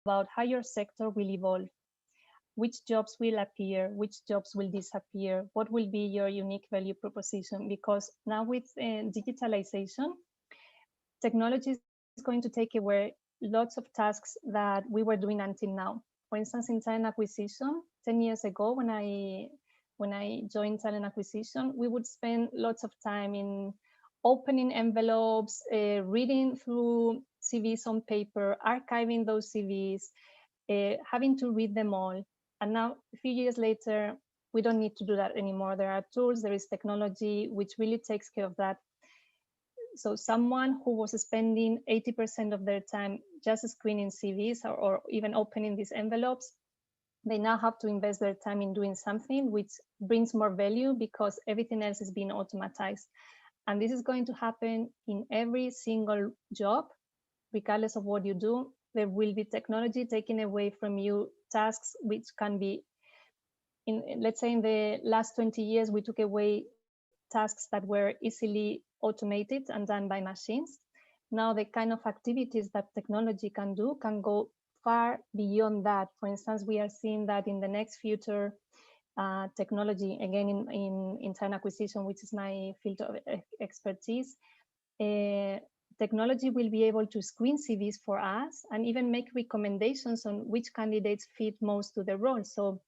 about how your sector will evolve, which jobs will appear, which jobs will disappear, what will be your unique value proposition. Because now with digitalization, technology is going to take away lots of tasks that we were doing until now. For instance, in talent acquisition, 10 years ago, when I joined talent acquisition, we would spend lots of time in opening envelopes, reading through CVs on paper, archiving those CVs, having to read them all. And now, a few years later, we don't need to do that anymore. There are tools, there is technology, which really takes care of that. So someone who was spending 80% of their time just screening CVs or even opening these envelopes, they now have to invest their time in doing something which brings more value because everything else is being automatized. And this is going to happen in every single job, regardless of what you do. There will be technology taking away from you tasks which can be, let's say in the last 20 years, we took away tasks that were easily automated and done by machines. Now the kind of activities that technology can do can go far beyond that. For instance, we are seeing that in the next future, technology, again in talent acquisition, which is my field of expertise, technology will be able to screen CVs for us and even make recommendations on which candidates fit most to the role. So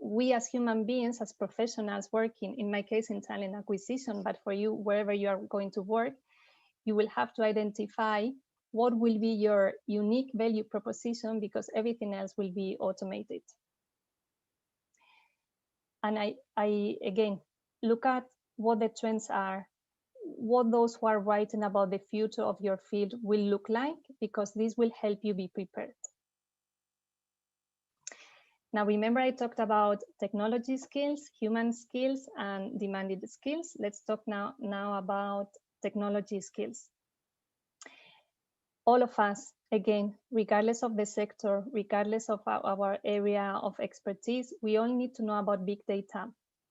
we as human beings, as professionals working, in my case in talent acquisition, but for you, wherever you are going to work, you will have to identify what will be your unique value proposition because everything else will be automated. And I again, look at what the trends are, what those who are writing about the future of your field will look like, because this will help you be prepared. Now, remember I talked about technology skills, human skills, and demanded skills. Let's talk now about technology skills. All of us, again, regardless of the sector, regardless of our area of expertise, we all need to know about big data.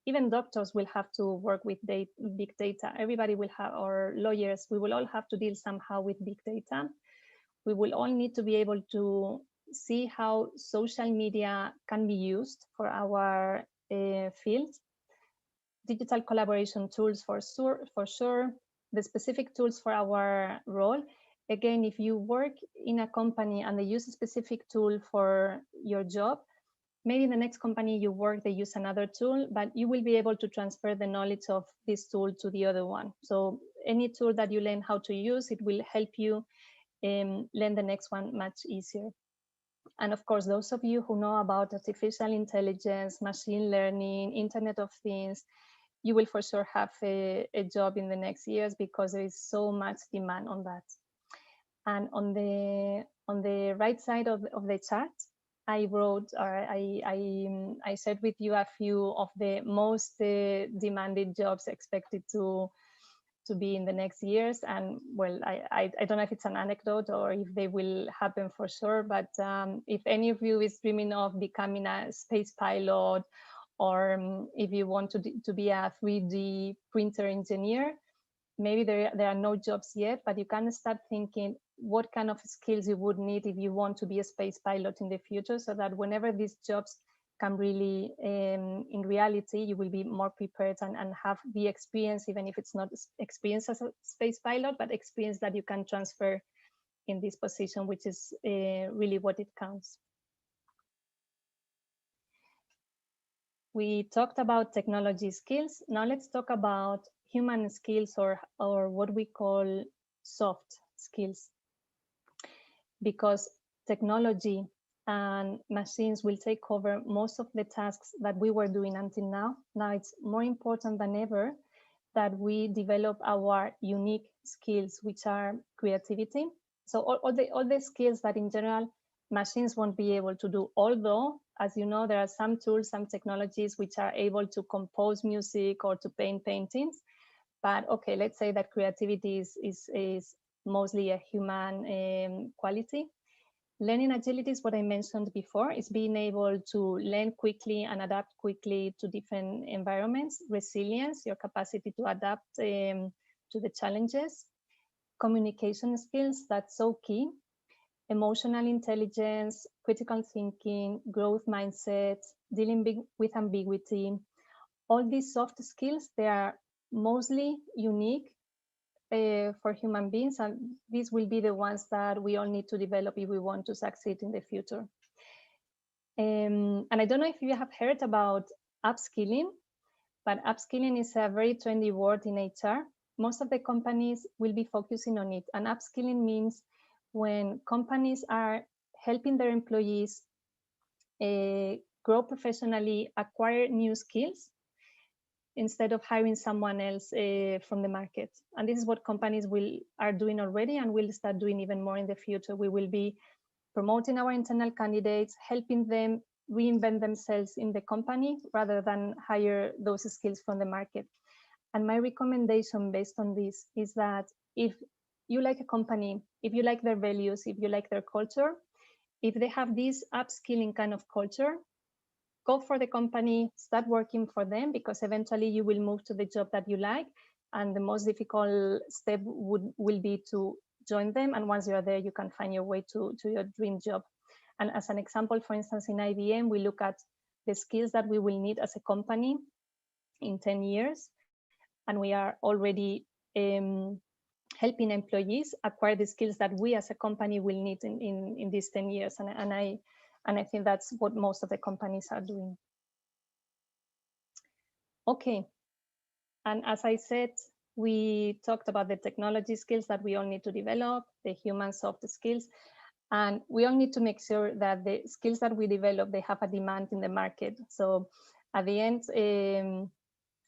Even doctors will have to work with big data. Everybody will have, or lawyers, we will all have to deal somehow with big data. We will all need to be able to see how social media can be used for our field. Digital collaboration tools for sure, the specific tools for our role. Again, if you work in a company and they use a specific tool for your job, maybe the next company you work, they use another tool, but you will be able to transfer the knowledge of this tool to the other one. So any tool that you learn how to use, it will help you learn the next one much easier. And of course, those of you who know about artificial intelligence, machine learning, Internet of Things, you will for sure have a job in the next years because there is so much demand on that. And on the right side of the chart, I wrote, or I shared with you a few of the most demanded jobs expected to be in the next years. And well, I don't know if it's an anecdote or if they will happen for sure, but if any of you is dreaming of becoming a space pilot, or if you want to be a 3D printer engineer, maybe there are no jobs yet, but you can start thinking what kind of skills you would need if you want to be a space pilot in the future, so that whenever these jobs come really in reality, you will be more prepared and have the experience, even if it's not experience as a space pilot, but experience that you can transfer in this position, which is really what it counts. We talked about technology skills. Now let's talk about human skills, or what we call soft skills. Because technology and machines will take over most of the tasks that we were doing until now. Now it's more important than ever that we develop our unique skills, which are creativity. So all the skills that in general machines won't be able to do. Although, as you know, there are some tools, some technologies which are able to compose music or to paint paintings. But okay, let's say that creativity is mostly a human quality. Learning agility is what I mentioned before, is being able to learn quickly and adapt quickly to different environments. Resilience, your capacity to adapt to the challenges. Communication skills, that's so key. emotional intelligence, critical thinking, growth mindset, dealing with ambiguity. All these soft skills, they are mostly unique for human beings, and these will be the ones that we all need to develop if we want to succeed in the future. And I don't know if you have heard about upskilling, but upskilling is a very trendy word in HR. Most of the companies will be focusing on it. And upskilling means when companies are helping their employees grow professionally, acquire new skills, instead of hiring someone else from the market. And this is what companies are doing already and will start doing even more in the future. We will be promoting our internal candidates, helping them reinvent themselves in the company rather than hire those skills from the market. And my recommendation based on this is that if you like a company, if you like their values, if you like their culture, if they have this upskilling kind of culture, go for the company, start working for them, because eventually you will move to the job that you like. And the most difficult step will be to join them. And once you're there, you can find your way to your dream job. And as an example, for instance, in IBM, we look at the skills that we will need as a company in 10 years. And we are already helping employees acquire the skills that we as a company will need in these 10 years. And I think that's what most of the companies are doing. Okay. And as I said, we talked about the technology skills that we all need to develop, the human soft skills, and we all need to make sure that the skills that we develop, they have a demand in the market. So at the end,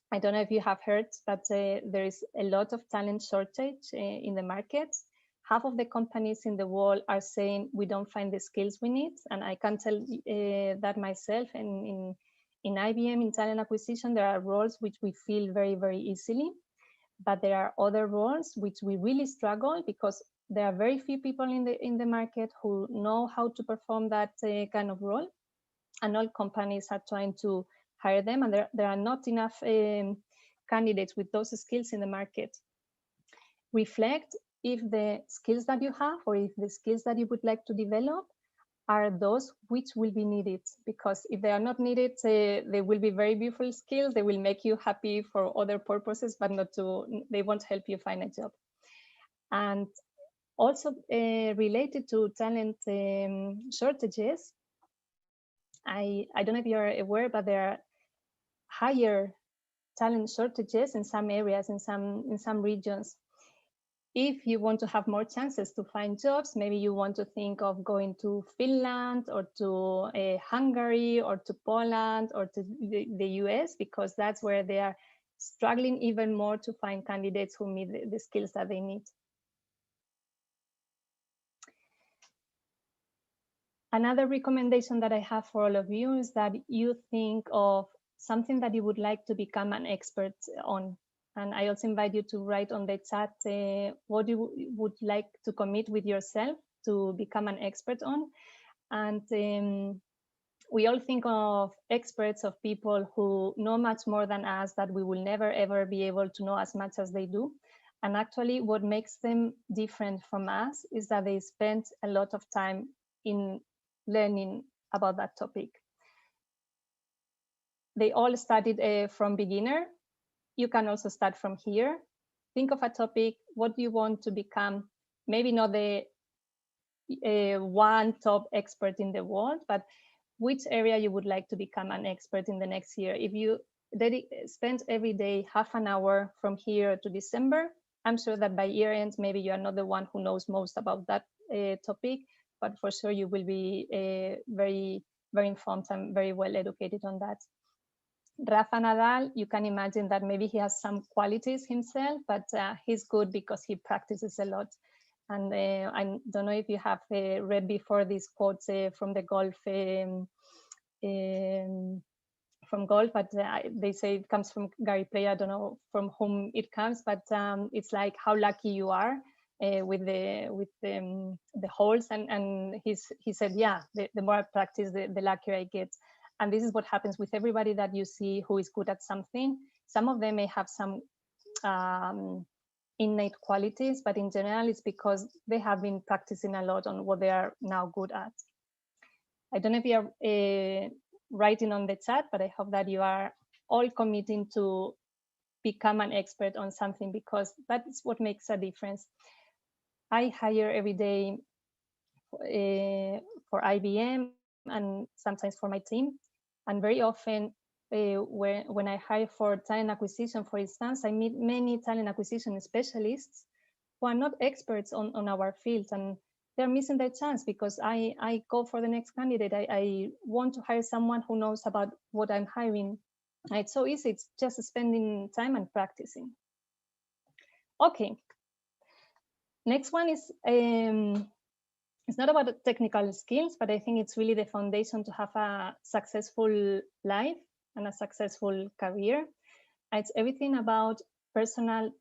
I don't know if you have heard, but there is a lot of talent shortage in the market. Half of the companies in the world are saying we don't find the skills we need. And I can tell that myself. And in IBM, in talent acquisition, there are roles which we fill very, very easily. But there are other roles which we really struggle because there are very few people in the market who know how to perform that kind of role. And all companies are trying to hire them, and there are not enough candidates with those skills in the market. Reflect if the skills that you have or if the skills that you would like to develop are those which will be needed, because if they are not needed, they will be very beautiful skills. They will make you happy for other purposes, but they won't help you find a job. And also related to talent shortages, I don't know if you're aware, but there are higher talent shortages in some areas, in some regions. If you want to have more chances to find jobs, maybe you want to think of going to Finland or to Hungary or to Poland or to the US, because that's where they are struggling even more to find candidates who meet the skills that they need. Another recommendation that I have for all of you is that you think of something that you would like to become an expert on. And I also invite you to write on the chat what you would like to commit with yourself to become an expert on. And we all think of experts, of people who know much more than us, that we will never, ever be able to know as much as they do. And actually what makes them different from us is that they spend a lot of time in learning about that topic. They all started from beginner. You can also start from here. Think of a topic. What do you want to become? Maybe not the one top expert in the world, but which area you would like to become an expert in the next year. If you spend every day half an hour from here to December, I'm sure that by year end, maybe you are not the one who knows most about that topic, but for sure you will be very, very informed and very well educated on that. Rafa Nadal, you can imagine that maybe he has some qualities himself, but he's good because he practices a lot. And I don't know if you have read before these quotes from the golf, but they say it comes from Gary Player. I don't know from whom it comes, but it's like how lucky you are with the holes. And he said, yeah, the more I practice, the luckier I get. And this is what happens with everybody that you see who is good at something. Some of them may have some innate qualities, but in general, it's because they have been practicing a lot on what they are now good at. I don't know if you are writing on the chat, but I hope that you are all committing to become an expert on something, because that's what makes a difference. I hire every day for IBM and sometimes for my team. And very often when I hire for talent acquisition, for instance, I meet many talent acquisition specialists who are not experts on our field, and they're missing their chance because I go for the next candidate. I want to hire someone who knows about what I'm hiring. It's so easy. It's just spending time and practicing. Okay. Next one is, it's not about technical skills, but I think it's really the foundation to have a successful life and a successful career. It's everything about personal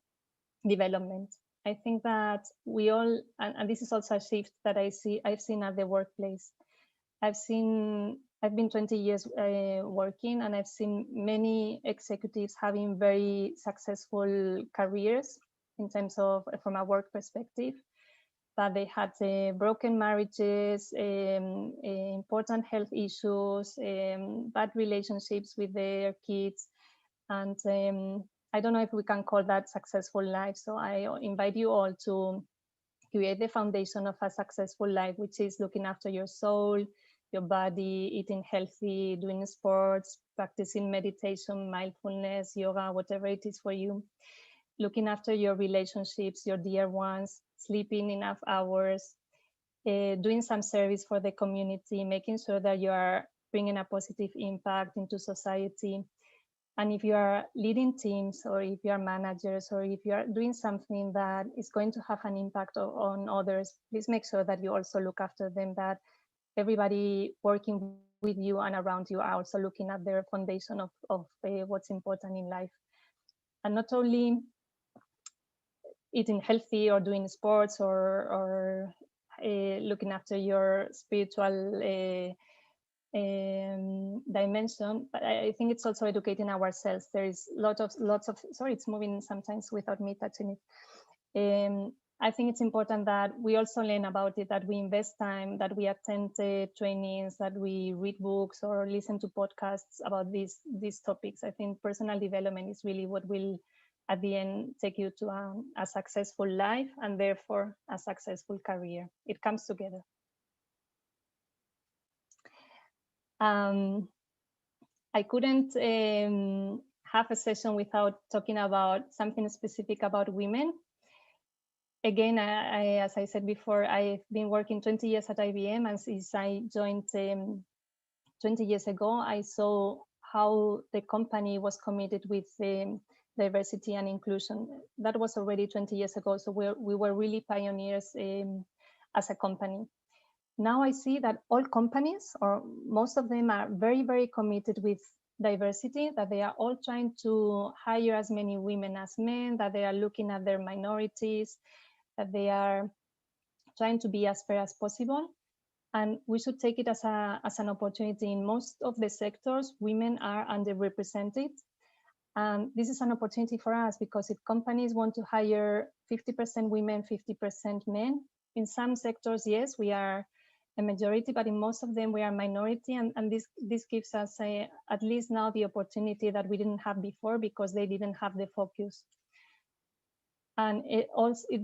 development. I think that we all, and this is also a shift that I've seen at the workplace. I've been 20 years working, and I've seen many executives having very successful careers in terms of from a work perspective. But they had broken marriages, important health issues, bad relationships with their kids. And I don't know if we can call that successful life. So I invite you all to create the foundation of a successful life, which is looking after your soul, your body, eating healthy, doing sports, practicing meditation, mindfulness, yoga, whatever it is for you. Looking after your relationships, your dear ones, sleeping enough hours, doing some service for the community, making sure that you are bringing a positive impact into society. And if you are leading teams, or if you are managers, or if you are doing something that is going to have an impact on others, please make sure that you also look after them, that everybody working with you and around you are also looking at their foundation of what's important in life. And not only eating healthy or doing sports or looking after your spiritual dimension, but I think it's also educating ourselves. There is lots of sorry, it's moving sometimes without me touching it. I think it's important that we also learn about it, that we invest time, that we attend trainings, that we read books or listen to podcasts about these topics. I think personal development is really what will at the end take you to a successful life, and therefore a successful career. It comes together. I couldn't have a session without talking about something specific about women. Again, as I said before, I've been working 20 years at IBM, and since I joined 20 years ago, I saw how the company was committed with diversity and inclusion. That was already 20 years ago, so we were really pioneers as a company. Now I see that all companies, or most of them, are very, very committed with diversity, that they are all trying to hire as many women as men, that they are looking at their minorities, that they are trying to be as fair as possible. And we should take it as an opportunity. In most of the sectors, women are underrepresented. And this is an opportunity for us, because if companies want to hire 50% women, 50% men, in some sectors, yes, we are a majority, but in most of them we are minority, and this gives us at least now the opportunity that we didn't have before, because they didn't have the focus. And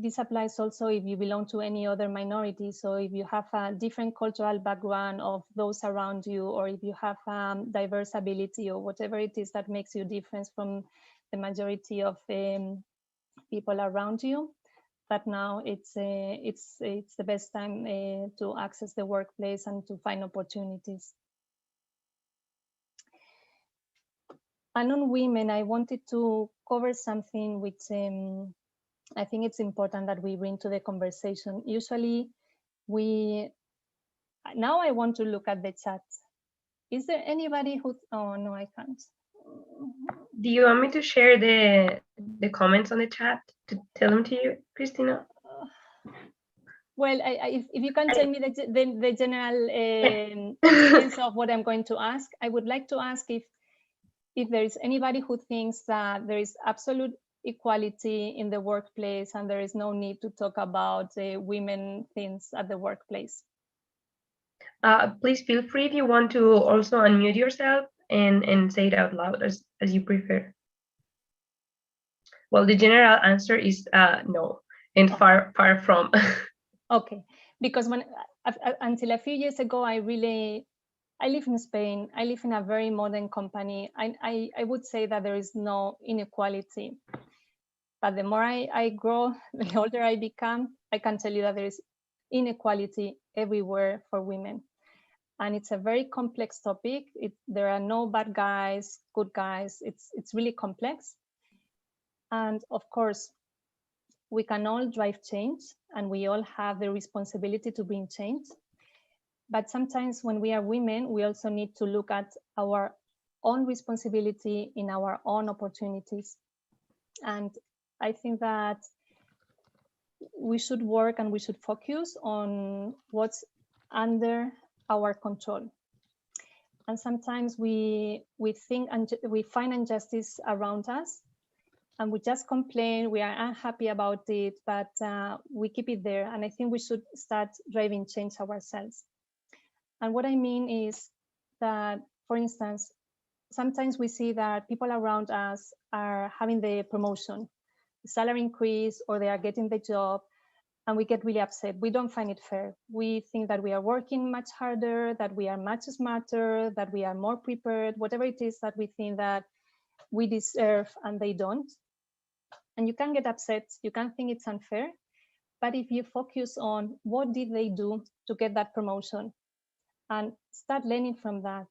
this applies also if you belong to any other minority. So if you have a different cultural background of those around you, or if you have diverse ability, or whatever it is that makes you different from the majority of people around you, that now it's the best time to access the workplace and to find opportunities. And on women, I wanted to cover something which I think it's important that we bring to the conversation. Usually now I want to look at the chat. Is there anybody who, oh no, I can't. Do you want me to share the comments on the chat to tell them to you, Christina? Well, if you can tell me the general sense of what I'm going to ask, I would like to ask if there is anybody who thinks that there is absolute equality in the workplace, and there is no need to talk about women things at the workplace. Please feel free if you want to also unmute yourself and say it out loud as you prefer. Well, the general answer is no, and far from. Okay, because when until a few years ago, I live in Spain. I live in a very modern company. I would say that there is no inequality. But the more I grow, the older I become, I can tell you that there is inequality everywhere for women. And it's a very complex topic. There are no bad guys, good guys. It's really complex. And of course, we can all drive change, and we all have the responsibility to bring change. But sometimes when we are women, we also need to look at our own responsibility in our own opportunities. And I think that we should work and we should focus on what's under our control. And sometimes we think and we find injustice around us, and we just complain, we are unhappy about it, but we keep it there. And I think we should start driving change ourselves. And what I mean is that, for instance, sometimes we see that people around us are having the promotion, the salary increase, or they are getting the job, and we get really upset. We don't find it fair. We think that we are working much harder, that we are much smarter, that we are more prepared, whatever it is that we think that we deserve and they don't. And you can get upset, you can think it's unfair, but if you focus on what did they do to get that promotion and start learning from that,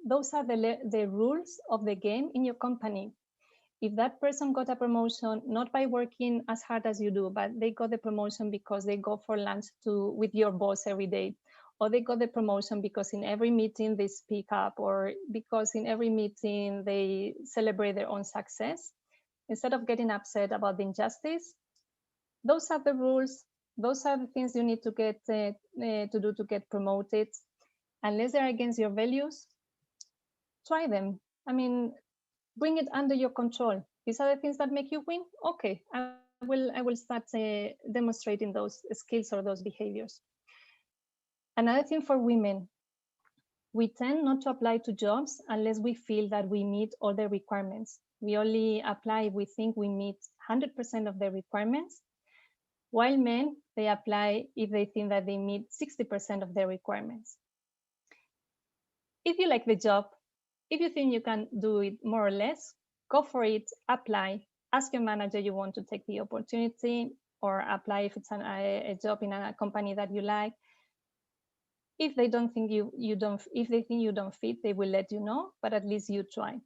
those are the rules of the game in your company. If that person got a promotion, not by working as hard as you do, but they got the promotion because they go for lunch with your boss every day, or they got the promotion because in every meeting they speak up, or because in every meeting they celebrate their own success, instead of getting upset about the injustice, those are the rules. Those are the things you need to get to do to get promoted. Unless they're against your values, try them. I mean, bring it under your control. These are the things that make you win. Okay, I will start demonstrating those skills or those behaviors. Another thing for women, we tend not to apply to jobs unless we feel that we meet all the requirements. We only apply if we think we meet 100% of the requirements, while men, they apply if they think that they meet 60% of the requirements. If you like the job, if you think you can do it more or less, go for it, apply, ask your manager you want to take the opportunity, or apply if it's a job in a company that you like. If they don't think if they think you don't fit, they will let you know, but at least you try.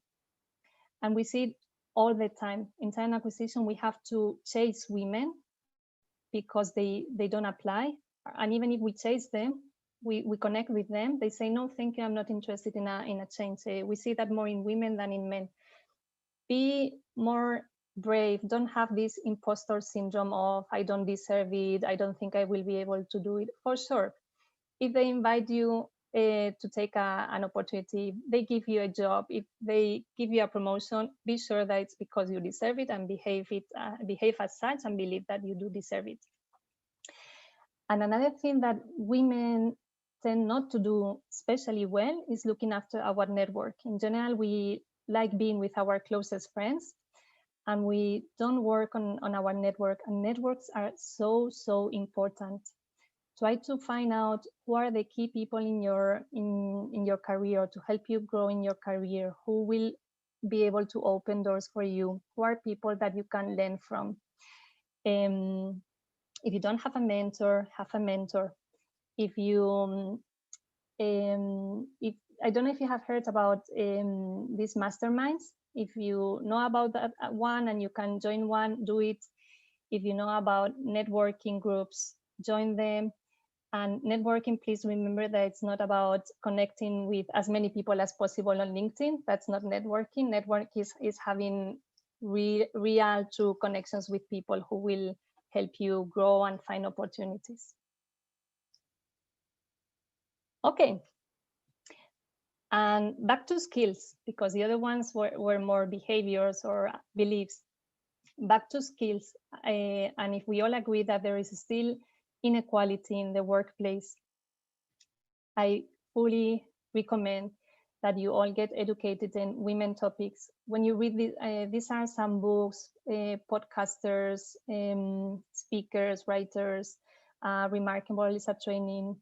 And we see it all the time. In talent acquisition, we have to chase women because they don't apply. And even if we chase them, we connect with them, they say, no, thank you, I'm not interested in a change. We see that more in women than in men. Be more brave. Don't have this imposter syndrome of, I don't deserve it, I don't think I will be able to do it. For sure, if they invite you to take an opportunity, they give you a job, if they give you a promotion, be sure that it's because you deserve it, and behave as such, and believe that you do deserve it. And another thing that women tend not to do especially well is looking after our network. In general, we like being with our closest friends, and we don't work on our network. And networks are so important. Try to find out who are the key people in your career to help you grow in your career, who will be able to open doors for you, who are people that you can learn from. If you don't have a mentor, have a mentor. If you, if I don't know if you have heard about these masterminds. If you know about that one and you can join one, do it. If you know about networking groups, join them. And networking, please remember that it's not about connecting with as many people as possible on LinkedIn. That's not networking. Network is having real, true connections with people who will help you grow and find opportunities. Okay. And back to skills, because the other ones were more behaviors or beliefs. Back to skills, and if we all agree that there is still inequality in the workplace, I fully recommend that you all get educated in women topics. When you read these are some books, podcasters, speakers, writers, Remarkable Lisa training.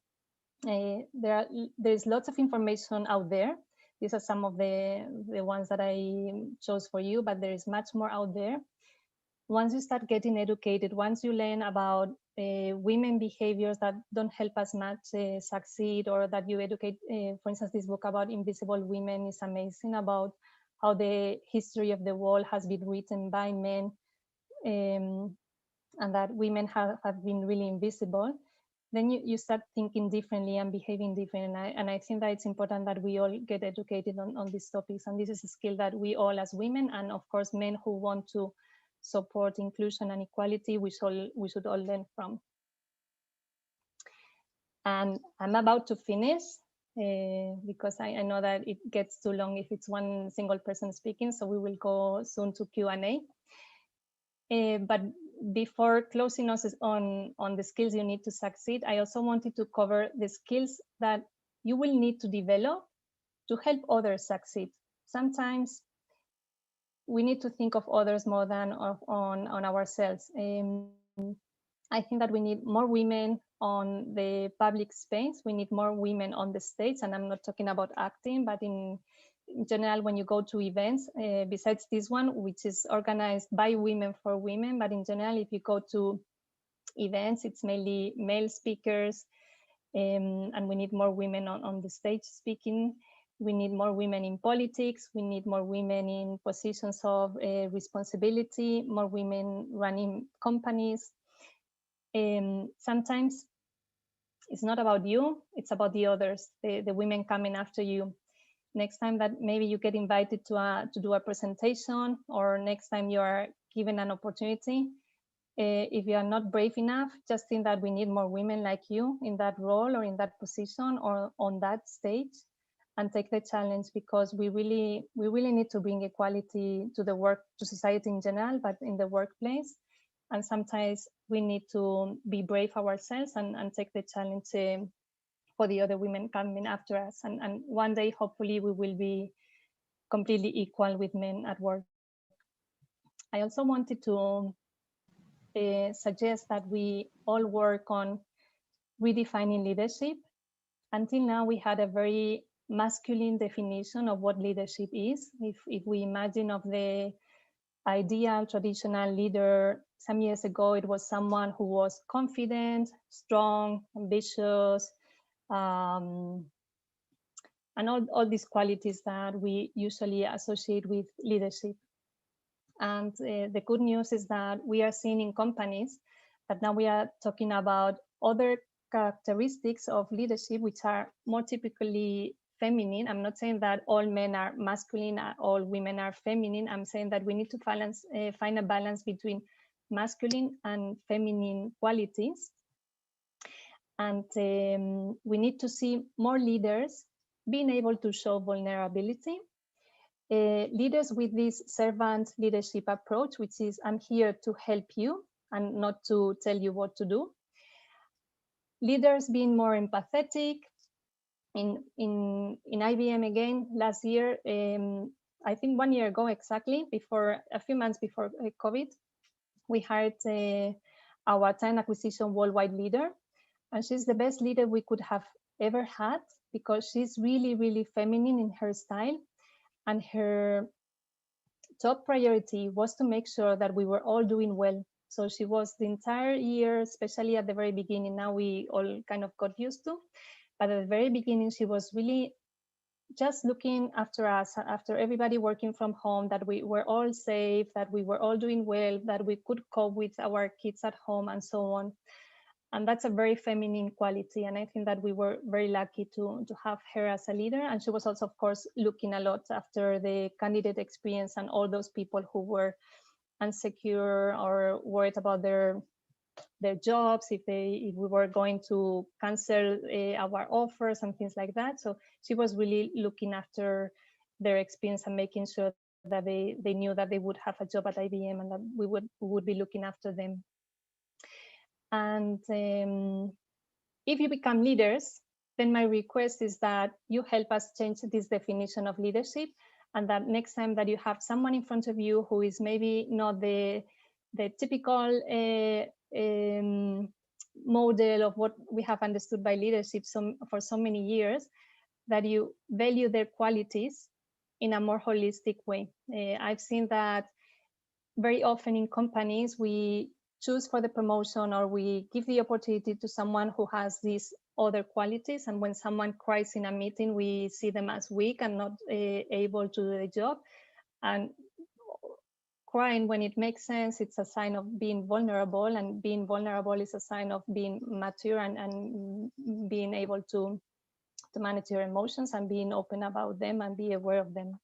There's lots of information out there. These are some of the ones that I chose for you, but there is much more out there. Once you start getting educated, once you learn about women behaviors that don't help us much succeed, or that you educate, for instance, this book about invisible women is amazing, about how the history of the world has been written by men, and that women have been really invisible. Then you start thinking differently and behaving differently. And I think that it's important that we all get educated on these topics. And this is a skill that we all as women, and of course men who want to support inclusion and equality, we should all learn from. And I'm about to finish because I know that it gets too long if it's one single person speaking, so we will go soon to Q&A. But before closing us on the skills you need to succeed, I also wanted to cover the skills that you will need to develop to help others succeed. Sometimes we need to think of others more than on ourselves. I think that we need more women on the public space. We need more women on the stage, and I'm not talking about acting, but in general, when you go to events, besides this one, which is organized by women for women, but in general, if you go to events, it's mainly male speakers, and we need more women on the stage speaking. We need more women in politics. We need more women in positions of responsibility, more women running companies. Sometimes it's not about you, it's about the others, the women coming after you. Next time that maybe you get invited to do a presentation, or next time you are given an opportunity, if you are not brave enough, just think that we need more women like you in that role or in that position or on that stage, and take the challenge, because we really need to bring equality to the work, to society in general, but in the workplace. And sometimes we need to be brave ourselves and take the challenge for the other women coming after us. And one day, hopefully, we will be completely equal with men at work. I also wanted to suggest that we all work on redefining leadership. Until now, we had a very masculine definition of what leadership is. If we imagine of the ideal traditional leader some years ago, it was someone who was confident, strong, ambitious, and all these qualities that we usually associate with leadership. And the good news is that we are seeing in companies that now we are talking about other characteristics of leadership which are more typically feminine. I'm not saying that all men are masculine, all women are feminine. I'm saying that we need to find a balance between masculine and feminine qualities. And we need to see more leaders being able to show vulnerability. Leaders with this servant leadership approach, which is I'm here to help you and not to tell you what to do. Leaders being more empathetic. In IBM again, last year, I think 1 year ago exactly, a few months before COVID, we hired our talent acquisition worldwide leader, and she's the best leader we could have ever had, because she's really, really feminine in her style, and her top priority was to make sure that we were all doing well. So she was the entire year, especially at the very beginning. Now we all kind of got used to, but at the very beginning, she was really just looking after us, after everybody working from home, that we were all safe, that we were all doing well, that we could cope with our kids at home and so on. And that's a very feminine quality. And I think that we were very lucky to have her as a leader. And she was also, of course, looking a lot after the candidate experience and all those people who were insecure or worried about their jobs, if we were going to cancel our offers and things like that. So she was really looking after their experience and making sure that they knew that they would have a job at IBM and that we would be looking after them. And if you become leaders, then my request is that you help us change this definition of leadership, and that next time that you have someone in front of you who is maybe not the typical model of what we have understood by leadership for so many years, that you value their qualities in a more holistic way. I've seen that very often in companies, we choose for the promotion or we give the opportunity to someone who has these other qualities. And when someone cries in a meeting, we see them as weak and not able to do the job. And crying when it makes sense, it's a sign of being vulnerable, and being vulnerable is a sign of being mature and being able to manage your emotions and being open about them and be aware of them.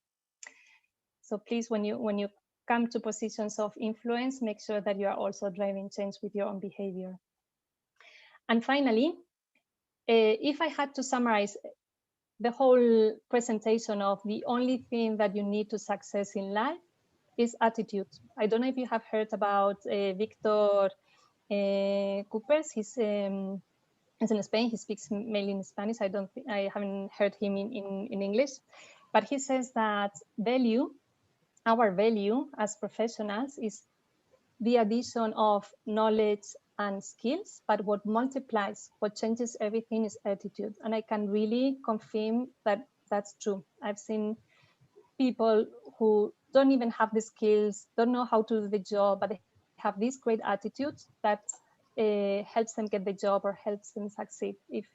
So please, when you come to positions of influence, make sure that you are also driving change with your own behavior. And finally, if I had to summarize the whole presentation of the only thing that you need to success in life is attitude. I don't know if you have heard about Victor Coopers. He's in Spain. He speaks mainly in Spanish. I haven't heard him in English, but he says that our value as professionals is the addition of knowledge and skills, but what multiplies, what changes everything is attitude. And I can really confirm that that's true. I've seen people who don't even have the skills, don't know how to do the job, but they have this great attitude that helps them get the job or helps them succeed. If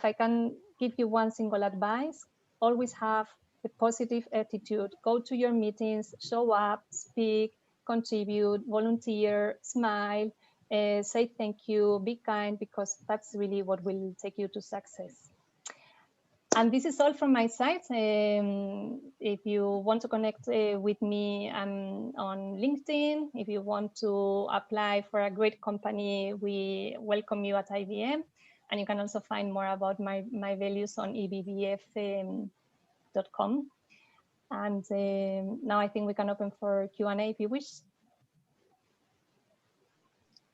I can give you one single advice, always have a positive attitude. Go to your meetings, show up, speak, contribute, volunteer, smile, say thank you, be kind, because that's really what will take you to success. And this is all from my side. If you want to connect with me, I'm on LinkedIn. If you want to apply for a great company, we welcome you at IBM. And you can also find more about my values on ebbf.com. And now I think we can open for Q&A if you wish.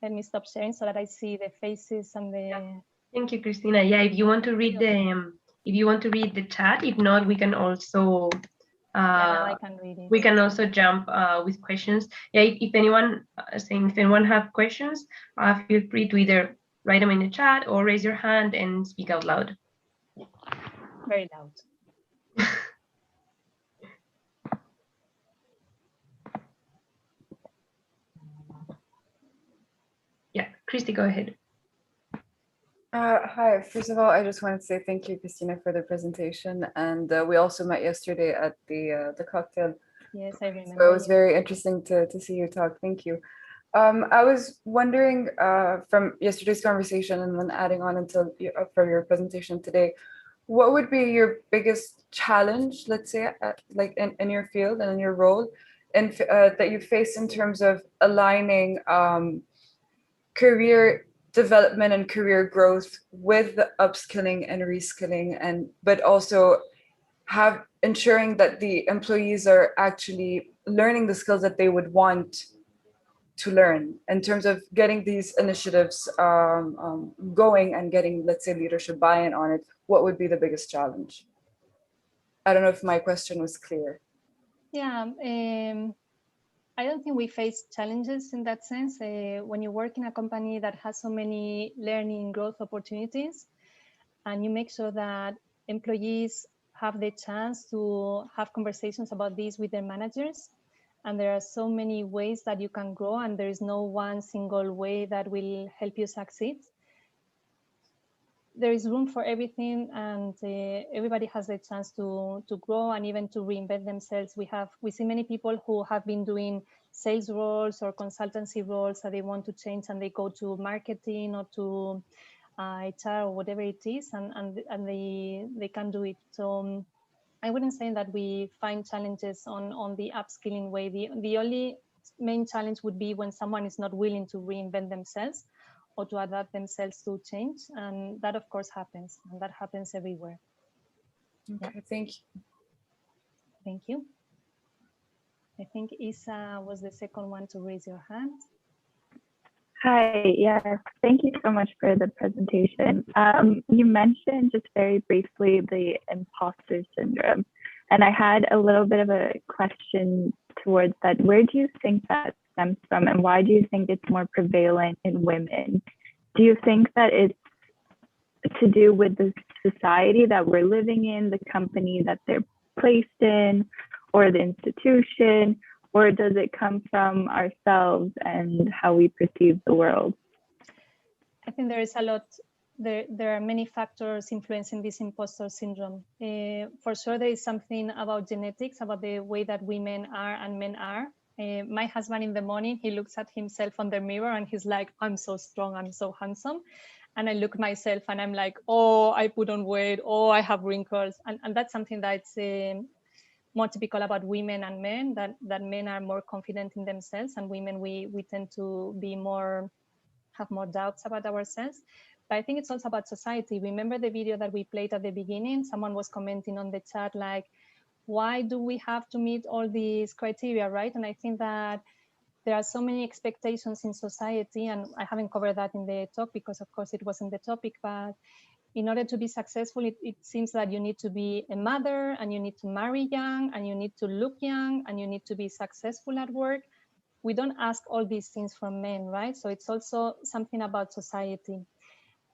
Let me stop sharing so that I see the faces and the... Yeah. Thank you, Christina. Yeah, if you want to read the chat, if not, we can also I can read it. We can also jump with questions. Yeah, if anyone have questions, feel free to either write them in the chat or raise your hand and speak out loud. Very loud. Yeah, Christy, go ahead. Hi, first of all, I just wanted to say thank you, Christina, for the presentation. And we also met yesterday at the cocktail. Yes, I remember. So it was very interesting to see you talk. Thank you. I was wondering from yesterday's conversation and then adding on until for your presentation today, what would be your biggest challenge, let's say, like in your field and in your role, and that you face in terms of aligning career development and career growth with the upskilling and reskilling, but also ensuring that the employees are actually learning the skills that they would want to learn in terms of getting these initiatives going and getting, let's say, leadership buy-in on it. What would be the biggest challenge? I don't know if my question was clear. Yeah, I don't think we face challenges in that sense. When you work in a company that has so many learning and growth opportunities, and you make sure that employees have the chance to have conversations about this with their managers, and there are so many ways that you can grow, and there is no one single way that will help you succeed. There is room for everything, and everybody has the chance to grow and even to reinvent themselves. We see many people who have been doing sales roles or consultancy roles that they want to change, and they go to marketing or to HR or whatever it is, and they can do it. So I wouldn't say that we find challenges on the upskilling way. The only main challenge would be when someone is not willing to reinvent themselves or to adapt themselves to change. And that, of course, happens. And that happens everywhere. Okay, yeah. Thank you. Thank you. I think Isa was the second one to raise your hand. Hi, yes, thank you so much for the presentation. You mentioned just very briefly the imposter syndrome, and I had a little bit of a question towards that. Where do you think that stems from, and why do you think it's more prevalent in women? Do you think that it's to do with the society that we're living in, the company that they're placed in, or the institution? Or does it come from ourselves and how we perceive the world? I think there is a lot, there are many factors influencing this imposter syndrome. For sure, there is something about genetics, about the way that women are and men are. My husband in the morning, he looks at himself on the mirror and he's like, I'm so strong, I'm so handsome. And I look myself and I'm like, oh, I put on weight, oh, I have wrinkles. And that's something that's more typical about women and men, that men are more confident in themselves, and women, we tend to be more, have more doubts about ourselves. But I think it's also about society. Remember the video that we played at the beginning? Someone was commenting on the chat like, why do we have to meet all these criteria, right? And I think that there are so many expectations in society, and I haven't covered that in the talk because of course it wasn't the topic, but in order to be successful, it seems that you need to be a mother, and you need to marry young, and you need to look young, and you need to be successful at work. We don't ask all these things from men, right? So it's also something about society.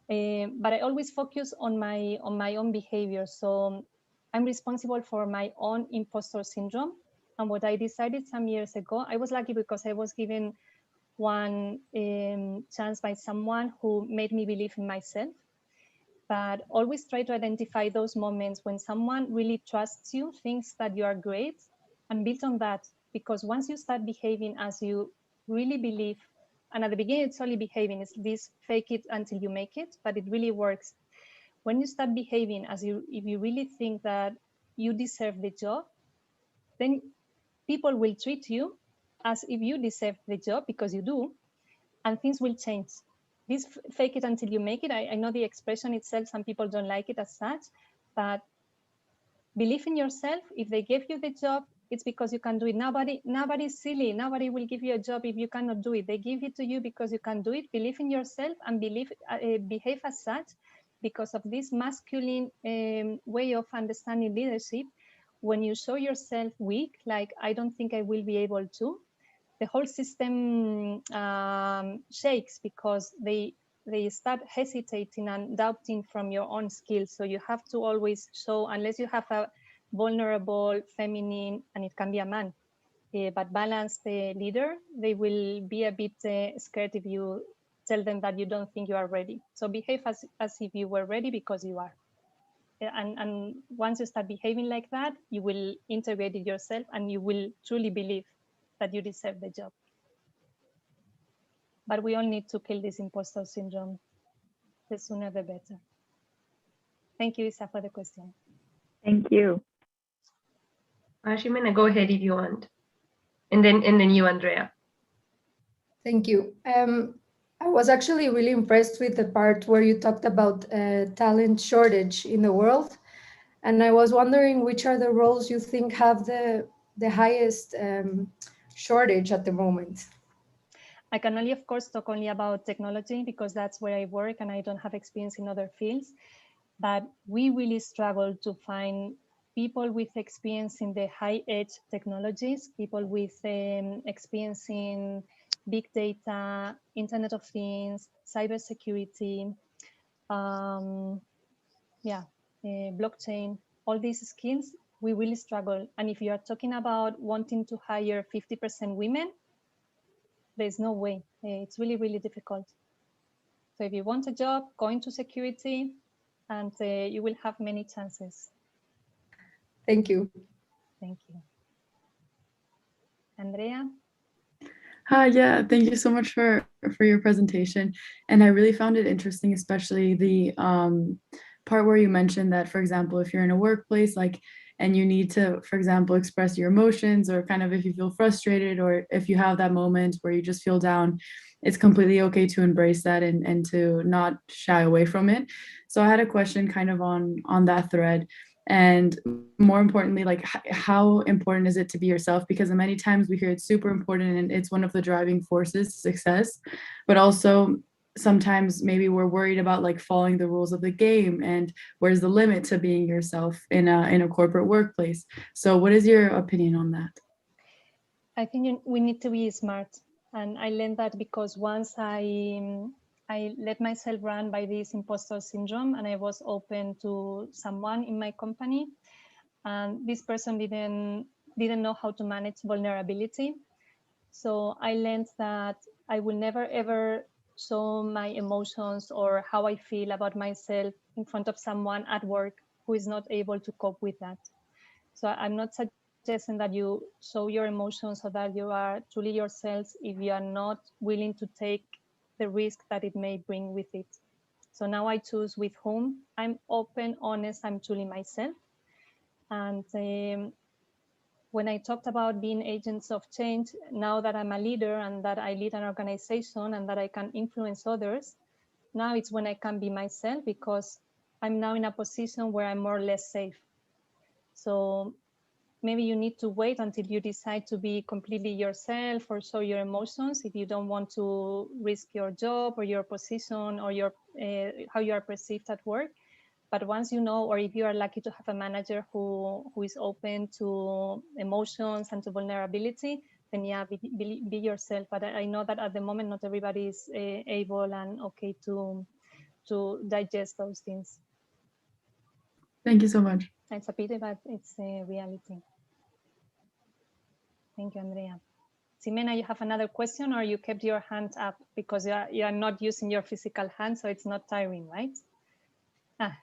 But I always focus on my own behavior. So I'm responsible for my own imposter syndrome. And what I decided some years ago, I was lucky because I was given one chance by someone who made me believe in myself. But always try to identify those moments when someone really trusts you, thinks that you are great, and build on that. Because once you start behaving as you really believe, and at the beginning it's only behaving, it's this fake it until you make it, but it really works. When you start behaving as if you really think that you deserve the job, then people will treat you as if you deserve the job, because you do, and things will change. This fake it until you make it, I know the expression itself, some people don't like it as such, but believe in yourself. If they gave you the job, it's because you can do it. Nobody's silly. Nobody will give you a job if you cannot do it. They give it to you because you can do it. Believe in yourself and behave as such, because of this masculine way of understanding leadership. When you show yourself weak, like I don't think I will be able to, the whole system shakes, because they start hesitating and doubting from your own skills. So you have to always show, unless you have a vulnerable, feminine, and it can be a man, but balanced leader, they will be a bit scared if you tell them that you don't think you are ready. So behave as if you were ready, because you are. And once you start behaving like that, you will integrate it yourself, and you will truly believe that you deserve the job. But we all need to kill this imposter syndrome. The sooner the better. Thank you, Isa, for the question. Thank you. Shimena, go ahead if you want. And then you, Andrea. Thank you. I was actually really impressed with the part where you talked about talent shortage in the world. And I was wondering which are the roles you think have the highest shortage at the moment. I can only, of course, talk only about technology, because that's where I work and I don't have experience in other fields. But we really struggle to find people with experience in the high-edge technologies, people with experience in big data, Internet of Things, cybersecurity, blockchain, all these skills, we really struggle. And if you are talking about wanting to hire 50% women, there's no way. It's really, really difficult. So if you want a job, go into security, and you will have many chances. Thank you. Thank you. Andrea? Hi, yeah, thank you so much for your presentation. And I really found it interesting, especially the part where you mentioned that, for example, if you're in a workplace, like, and you need to, for example, express your emotions, or kind of if you feel frustrated, or if you have that moment where you just feel down, it's completely okay to embrace that and to not shy away from it. So I had a question kind of on that thread. And more importantly, like how important is it to be yourself? Because many times we hear it's super important and it's one of the driving forces to success, but also sometimes maybe we're worried about like following the rules of the game, and where's the limit to being yourself in a corporate workplace. So what is your opinion on that? I think we need to be smart, and I learned that because once I let myself run by this imposter syndrome, and I was open to someone in my company, and this person didn't know how to manage vulnerability. So I learned that I will never ever show my emotions or how I feel about myself in front of someone at work who is not able to cope with that. So I'm not suggesting that you show your emotions so that you are truly yourselves if you are not willing to take the risk that it may bring with it. So now I choose with whom I'm open, honest, I'm truly myself. And when I talked about being agents of change, now that I'm a leader and that I lead an organization and that I can influence others, now it's when I can be myself, because I'm now in a position where I'm more or less safe. So maybe you need to wait until you decide to be completely yourself or show your emotions if you don't want to risk your job or your position or your how you are perceived at work. But once you know, or if you are lucky to have a manager who is open to emotions and to vulnerability, then yeah, be yourself. But I know that at the moment, not everybody is able and okay to digest those things. Thank you so much. It's a pity, but it's a reality. Thank you, Andrea. Ximena, you have another question, or you kept your hand up because you are not using your physical hand, so it's not tiring, right? Ah.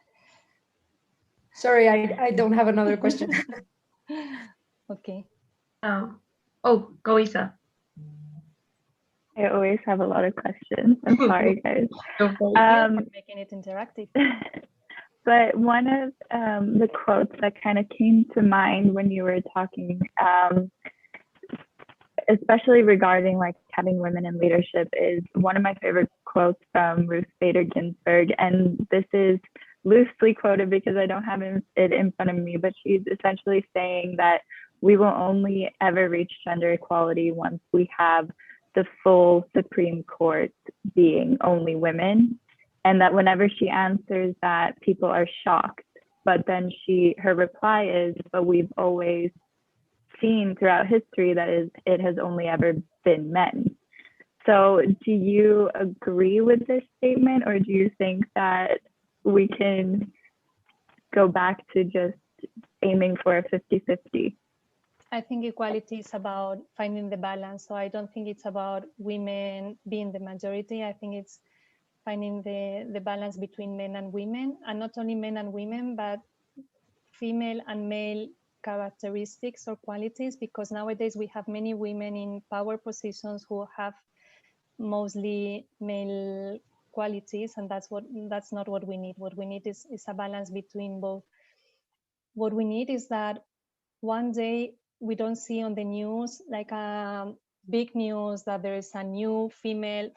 Sorry, I don't have another question. Okay. Oh, go Isa. I always have a lot of questions. I'm sorry, guys. Making it interactive. But one of the quotes that kind of came to mind when you were talking, especially regarding like having women in leadership, is one of my favorite quotes from Ruth Bader Ginsburg. And this is loosely quoted because I don't have it in front of me, but she's essentially saying that we will only ever reach gender equality once we have the full Supreme Court being only women. And that whenever she answers that, people are shocked. But then her reply is, but we've always seen throughout history that it has only ever been men. So do you agree with this statement, or do you think that we can go back to just aiming for a 50-50? I think equality is about finding the balance. So I don't think it's about women being the majority. I think it's finding the balance between men and women, and not only men and women, but female and male characteristics or qualities, because nowadays we have many women in power positions who have mostly male qualities, and that's not what we need. What we need is a balance between both. What we need is that one day we don't see on the news like a big news that there is a new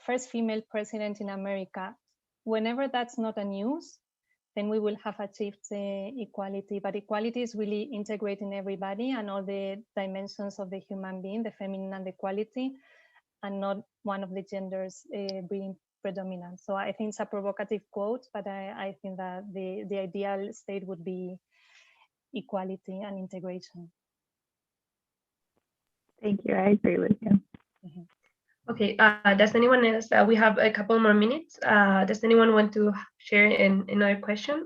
first female president in America. Whenever that's not a news, then we will have achieved equality. But equality is really integrating everybody and all the dimensions of the human being, the feminine and the quality, and not one of the genders being predominant. So I think it's a provocative quote, but I think that the ideal state would be equality and integration. Thank you. I agree with you. Mm-hmm. Okay, does anyone else, we have a couple more minutes. Does anyone want to share another question?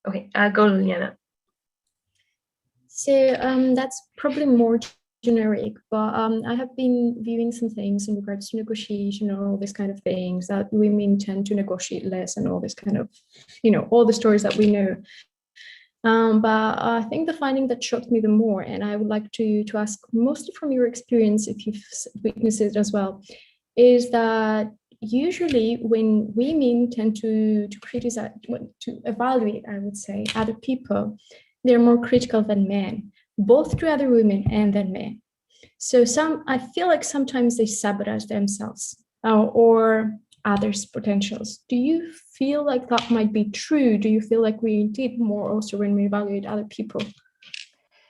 Okay, go Liliana. So that's probably more generic, but I have been viewing some things in regards to negotiation and all these kind of things, that women tend to negotiate less and all this kind of, all the stories that we know. But I think the finding that shocked me the more, and I would like to ask mostly from your experience, if you've witnessed it as well, is that usually when women tend to criticize, to evaluate, I would say, other people, they're more critical than men, both to other women and then men. So I feel like sometimes they sabotage themselves, or others' potentials. Do you feel like that might be true? Do you feel like we did more also when we evaluate other people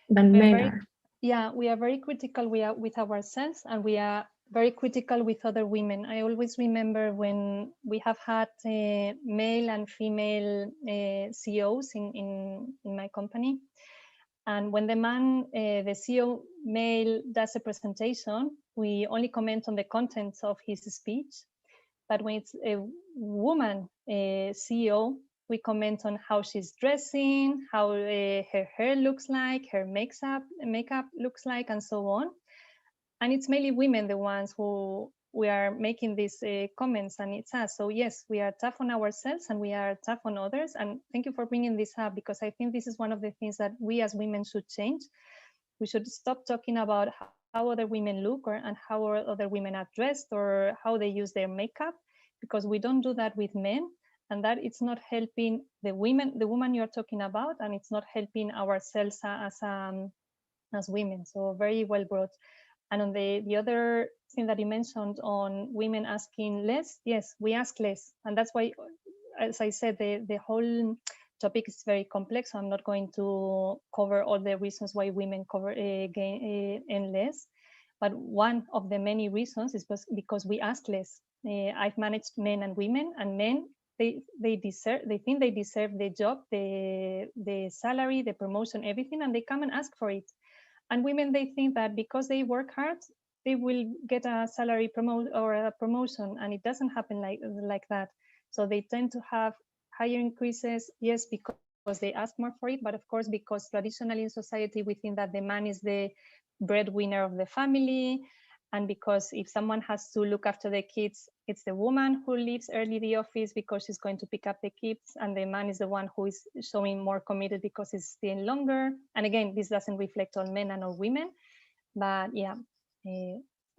than men are? Yeah, we are very critical with ourselves, and we are very critical with other women. I always remember when we have had male and female CEOs in my company. And when the CEO male does a presentation, we only comment on the contents of his speech. But when it's a woman CEO, we comment on how she's dressing, how her hair looks like, her makeup looks like, and so on. And it's mainly women, the ones who we are making these comments, and it's us. So yes, we are tough on ourselves and we are tough on others. And thank you for bringing this up, because I think this is one of the things that we as women should change. We should stop talking about how other women look and how other women are dressed or how they use their makeup, because we don't do that with men, and that it's not helping the woman you're talking about, and it's not helping ourselves as women. So very well brought. And on the other thing that you mentioned on women asking less, yes, we ask less. And that's why, as I said, the whole topic is very complex. So I'm not going to cover all the reasons why women earn less. But one of the many reasons is because we ask less. I've managed men and women, and men, they think they deserve the job, the salary, the promotion, everything, and they come and ask for it. And women, they think that because they work hard, they will get a salary promotion, and it doesn't happen like that. So they tend to have higher increases, yes, because they ask more for it, but of course, because traditionally in society, we think that the man is the breadwinner of the family, and because if someone has to look after the kids, it's the woman who leaves early the office because she's going to pick up the kids, and the man is the one who is showing more committed because he's staying longer. And again, this doesn't reflect on men and on women, but yeah,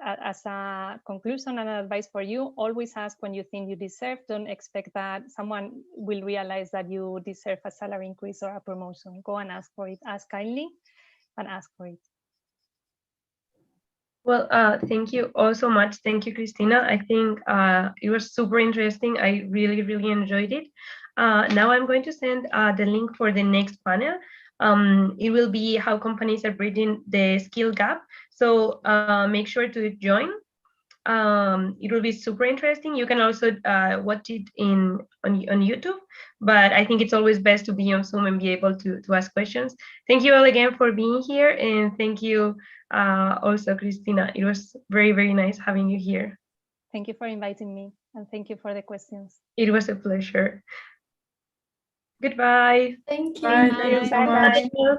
as a conclusion and advice for you, always ask when you think you deserve. Don't expect that someone will realize that you deserve a salary increase or a promotion. Go and ask for it. Ask kindly, and ask for it. Well, thank you all so much. Thank you, Christina. I think it was super interesting. I really, really enjoyed it. Now I'm going to send the link for the next panel. It will be how companies are bridging the skill gap. So make sure to join. It will be super interesting. You can also watch it on YouTube, but I think it's always best to be on Zoom and be able to ask questions. Thank you all again for being here, and thank you also, Christina. It was very, very nice having you here. Thank you for inviting me, and thank you for the questions. It was a pleasure. Goodbye. Thank you. Bye. Thank you so much. Bye.